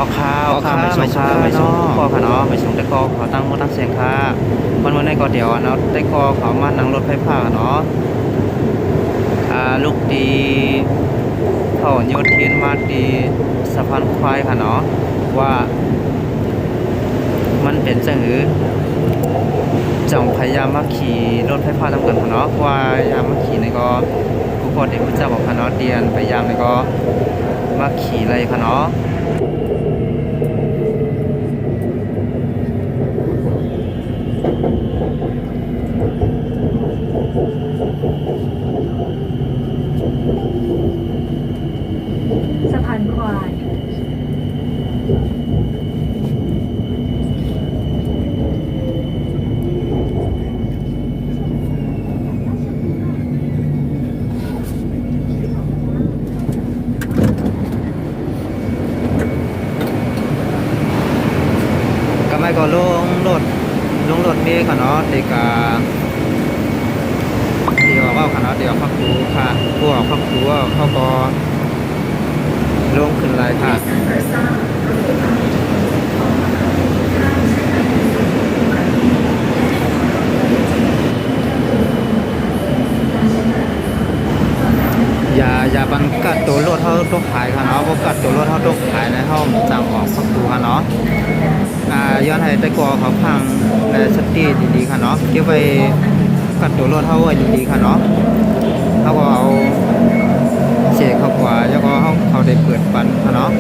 อข้าวอ๋อข้าวไม่ส่งค่ะไม่ส่งข้อค่ะเนาะไม่ส่งแต่ก็ขอตั้งมดตั้งเสียงค่ะวันนี้ก็เดี๋ยวเนาะได้ก็เขามานั่งรถไฟฟ้าเนาะลูกดีเขาโยธทินมาดีสะพานควายค่ะเนาะว่ามันเป็นจังหือจงพยายามมาขี่รถไฟฟ้าตามกันค่ะเนาะว่ายามมาขี่นี่ก็ผู้คนที่รู้จักบอกค่ะเนาะเดียนพยายามนี่ก็มาขี่เลยค่ะเนาะสะพานควายก็ไม่ก็ลงรถเมล์ค่ะเนาะเด็กเดี๋ยวว่าค่ะเนาะเดี๋ยวพักครูค่ะพวกพักครูเขาก็ลงขึ้นไลน์ค่ะอย่าบังกัดตัวรถเท่าตัวขายค่ะเนาะบ่กัดตัวรถเท่าตัวขายในห้องจังออกพักครูค่ะเนาะย้อนให้แต่กอเขาพังในสติดีๆค่ะเนาะเก็บไว้กัดตัวรถเท่าไว้ดีๆค่ะเนาะเขาก็เอาเศษเข้ากว่าแล้วก็เขาได้เปิดปันค่ะเนาะ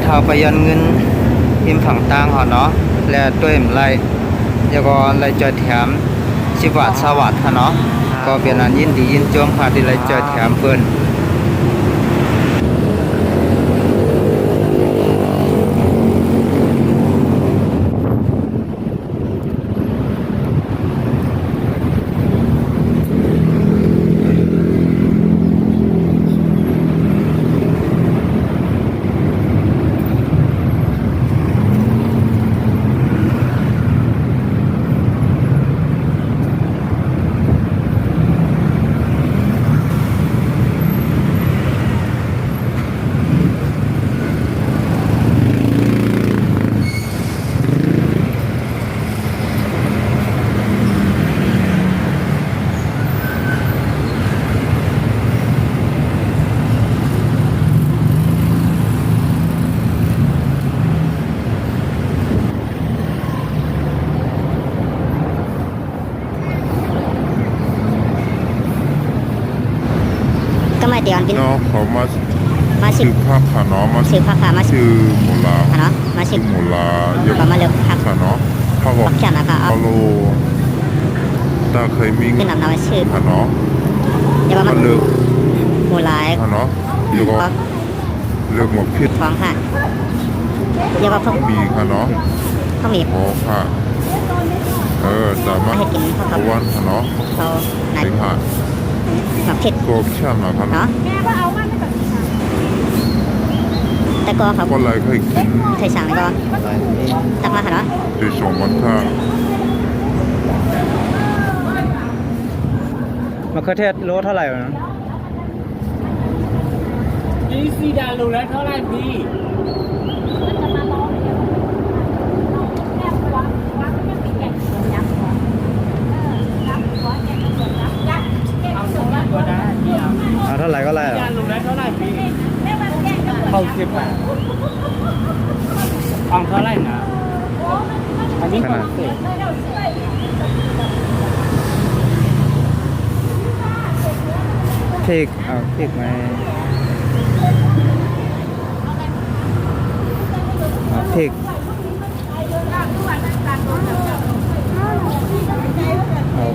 เท่าไปยันเงินพิมพ์ฝั่งต่างเขาเนาะและด้วยมไรแล้วก็ไรเจอแถม10 บาท20 บาทค่ะเนาะก็เป็นอันยินดียินจมค่ะที่ไรเจอแถมเปิ้นก็มาเดี๋ยวกิน เนาะเขามา มาชิ ซื้ ม อผักค่ะเนาะมา ซื้อผักค่ะมาชิม ซื้อหมูลา ค่ะเนาะมาชิ ซื้อ ม หมูลาเยอะ ก็มาเลือกผัก ค่ะเนาะผัก ผักแค่นะคะเอา โลตาเคยมี ขึ้นนำมาชื่อ ค่ะเนาะ เดี๋ยวว่า ก็ มัน เลือก หมูหลาย ค่ะเนาะเดี๋ยวก็ ก็ เลือกหมกพิษ ท้องค่ะเดี๋ยวว่าพวก มีค่ะเนาะ เขามี หอค่ะสามารถ ให้กินข้าว ตะวันค่ะเนาะ เขาไหน ไปค่ะ หมักเผ็ด โกบช่างนะคะ เนาะแต่ก็เขา ก็เลยเคยกิน เคยสั่งแล้วก็ อะไรนี่ ตักมาค่ะเนาะ โดยสองวันค่ะ มะเขือเทศโลเท่าไหร่วะนะ นี่ซีดานรู้แล้วเท่าไหร่พี่ เอาเท่าไหร่ก็ได้พี่เอา เอาเท่าไหร่ก็ได้ ซี เหรอ ดานรู้แล้วเท่าไหร่พี่เข้าคลิปอ่ะเอาเท่าไหร่นะอันนี้ก็เสร็จ พริกเอาพริกไหมเอาพริกเอา